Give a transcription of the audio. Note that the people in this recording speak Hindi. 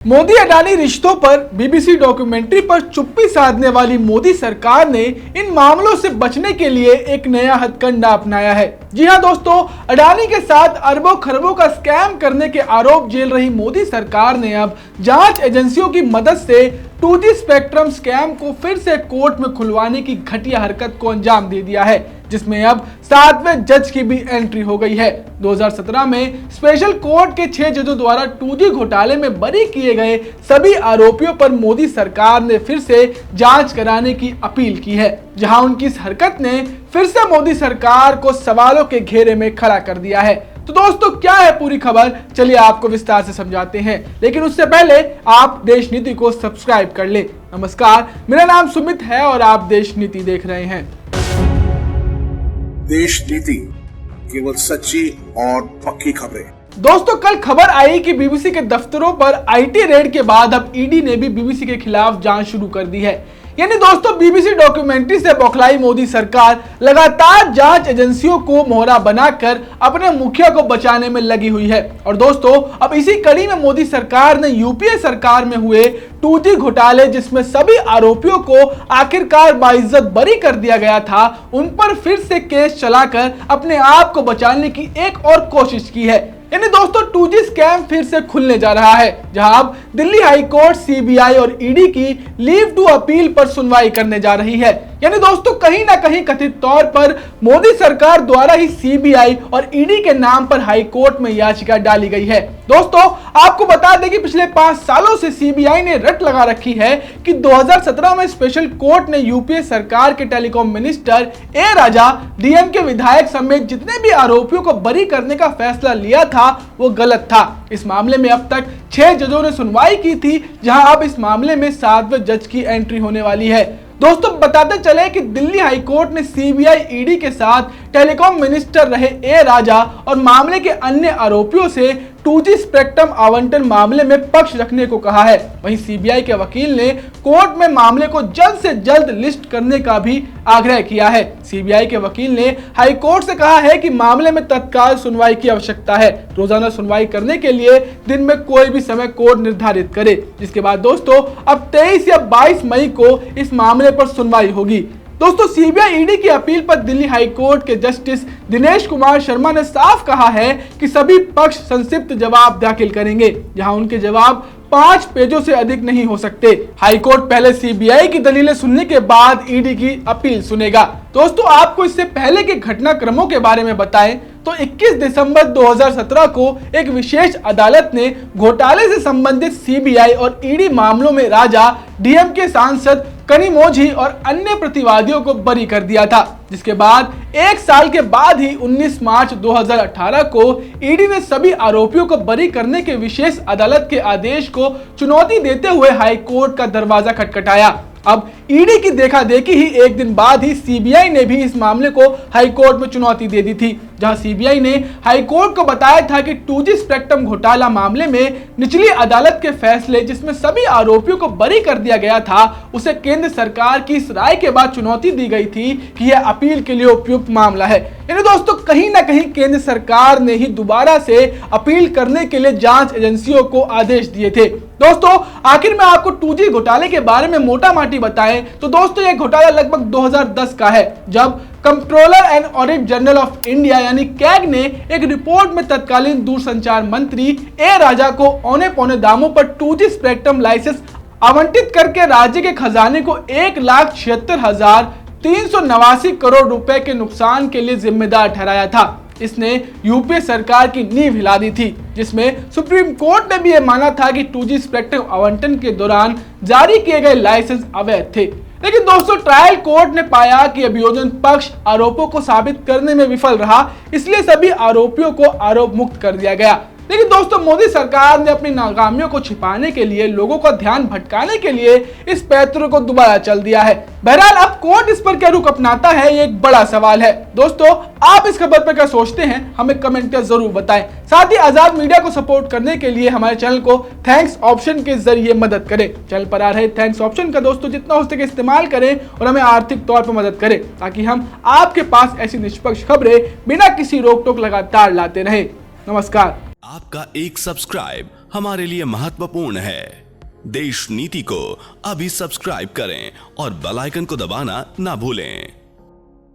मोदी अडानी रिश्तों पर बीबीसी डॉक्यूमेंट्री पर चुप्पी साधने वाली मोदी सरकार ने इन मामलों से बचने के लिए एक नया हथकंडा अपनाया है। जी हां दोस्तों, अडानी के साथ अरबों खरबों का स्कैम करने के आरोप झेल रही मोदी सरकार ने अब जांच एजेंसियों की मदद से 2G स्पेक्ट्रम स्कैम को फिर से कोर्ट में खुलवाने की घटिया हरकत को अंजाम दे दिया है, जिसमें अब 7वें जज की भी एंट्री हो गई है। 2017 में स्पेशल कोर्ट के 6 जजों द्वारा 2G घोटाले में बरी किए गए सभी आरोपियों पर मोदी सरकार ने फिर से जांच कराने की अपील की है, जहां उनकी इस हरकत ने फिर से मोदी सरकार को सवालों के घेरे में खड़ा कर दिया है। तो दोस्तों, क्या है पूरी खबर, चलिए आपको विस्तार से समझाते हैं, लेकिन उससे पहले आप देश नीति को सब्सक्राइब कर ले। नमस्कार, मेरा नाम सुमित है और आप देश नीति देख रहे हैं। देश नीति, केवल सच्ची और पक्की खबरें। दोस्तों, कल खबर आई कि बीबीसी के दफ्तरों पर आईटी रेड के बाद अब ईडी ने भी बीबीसी के खिलाफ जांच शुरू कर दी है। यानी दोस्तों, बीबीसी डॉक्यूमेंट्री से बौखलाई मोदी सरकार लगातार जांच एजेंसियों को मोहरा बनाकर अपने मुखिया को बचाने में लगी हुई है। और दोस्तों, अब इसी कड़ी में मोदी सरकार ने यूपीए सरकार में हुए 2G घोटाले, जिसमें सभी आरोपियों को आखिरकार बाइज्जत बरी कर दिया गया था, उन पर फिर से केस चलाकर अपने आप को बचाने की एक और कोशिश की है। यानी दोस्तों, 2G स्कैम फिर से खुलने जा रहा है, जहां अब दिल्ली हाई कोर्ट सीबीआई और ईडी की लीव टू अपील पर सुनवाई करने जा रही है। यानी दोस्तों, कहीं ना कहीं कथित तौर पर मोदी सरकार द्वारा ही सीबीआई और ईडी के नाम पर हाई कोर्ट में याचिका डाली गई है। दोस्तों, आपको बता दें कि पिछले 5 सालों से सीबीआई ने रट लगा रखी है कि 2017 में स्पेशल कोर्ट ने यूपीए सरकार के टेलीकॉम मिनिस्टर ए राजा, डीएम के विधायक समेत जितने भी आरोपियों को बरी करने का फैसला लिया था वो गलत था। इस मामले में अब तक 6 जजों ने सुनवाई की थी, जहां अब इस मामले में 7वें जज की एंट्री होने वाली है। दोस्तों, बताते चले कि दिल्ली हाई कोर्ट ने सीबीआई ईडी के साथ टेलीकॉम मिनिस्टर रहे ए राजा और मामले के अन्य आरोपियों से 2G स्पेक्ट्रम आवंटन मामले में पक्ष रखने को कहा है। वहीं सीबीआई के वकील ने कोर्ट में मामले को जल्द से जल्द लिस्ट करने का भी आग्रह किया है। सीबीआई के वकील ने हाई कोर्ट से कहा है कि मामले में तत्काल सुनवाई की आवश्यकता है। रोजाना सुनवाई करने के लिए दिन में कोई भी समय कोर्ट निर्धारित करे, जिसके बाद दोस्तों अब 23 या 22 मई को इस मामले पर सुनवाई होगी। दोस्तों, सीबीआई ईडी की अपील पर दिल्ली हाई कोर्ट के जस्टिस दिनेश कुमार शर्मा ने साफ कहा है कि सभी पक्ष संक्षिप्त जवाब दाखिल करेंगे, जहां उनके जवाब 5 पेजों से अधिक नहीं हो सकते। हाई कोर्ट पहले सीबीआई की दलीलें सुनने के बाद ईडी की अपील सुनेगा। दोस्तों, आपको इससे पहले के घटनाक्रमों के बारे में बताएं तो 21 दिसंबर 2017 को एक विशेष अदालत ने घोटाले से संबंधित सीबीआई और ईडी मामलों में राजा, डीएम के सांसद कनिमोझी और अन्य प्रतिवादियों को बरी कर दिया था, जिसके बाद 1 साल के बाद ही 19 मार्च 2018 को ईडी ने सभी आरोपियों को बरी करने के विशेष अदालत के आदेश को चुनौती देते हुए हाई कोर्ट का दरवाजा खटखटाया। अब ईडी की देखा देखी ही एक दिन बाद ही सीबीआई ने भी इस मामले को हाई कोर्ट में चुनौती दे दी थी, जहां सीबीआई ने हाई कोर्ट को बताया था कि 2G स्पेक्ट्रम घोटाला मामले में निचली अदालत के फैसले, जिसमें सभी आरोपियों को बरी कर दिया गया था, उसे केंद्र सरकार की इस राय के बाद चुनौती दी गई थी कि यह अपील के लिए उपयुक्त मामला है। यानी दोस्तों, कहीं ना कहीं केंद्र सरकार ने ही दोबारा से अपील करने के लिए जांच एजेंसियों को आदेश दिए थे। दोस्तों, आखिर में आपको 2G घोटाले के बारे में मोटा माटी बताएं तो दोस्तों, यह घोटाला लगभग 2010 का है, जब controller and audit general of India यानी कैग ने एक रिपोर्ट में तत्कालीन दूरसंचार मंत्री ए राजा को औने पौने दामों पर 2G स्पेक्ट्रम लाइसेंस आवंटित करके राज्य के खजाने को 1,76,389 करोड़ रुपए के नुकसान के लिए जिम्मेदार ठहराया था। इसने यूपीए सरकार की नींव हिला दी थी, जिसमें सुप्रीम कोर्ट ने भी यह माना था कि 2G स्पेक्ट्रम आवंटन के दौरान जारी किए गए लाइसेंस अवैध थे। लेकिन दोस्तों, ट्रायल कोर्ट ने पाया कि अभियोजन पक्ष आरोपों को साबित करने में विफल रहा, इसलिए सभी आरोपियों को आरोप मुक्त कर दिया गया। लेकिन दोस्तों, मोदी सरकार ने अपनी नाकामियों को छिपाने के लिए, लोगों का ध्यान भटकाने के लिए इस पैंतरे को दोबारा चल दिया है। बहरहाल, अब कोर्ट इस पर क्या रुख अपनाता है, ये एक बड़ा सवाल है। दोस्तों, आप इस खबर पर क्या सोचते हैं, हमें कमेंट कर जरूर बताएं। साथ ही आजाद मीडिया को सपोर्ट करने के लिए हमारे चैनल को थैंक्स ऑप्शन के जरिए मदद करें। चैनल पर आ रहे थैंक्स ऑप्शन का दोस्तों जितना हो सके इस्तेमाल करें और हमें आर्थिक तौर पर मदद करें, ताकि हम आपके पास ऐसी निष्पक्ष खबरें बिना किसी रोक टोक लगातार लाते रहें। नमस्कार। आपका एक सब्सक्राइब हमारे लिए महत्वपूर्ण है। देश नीति को अभी सब्सक्राइब करें और बेल आइकन को दबाना ना भूलें।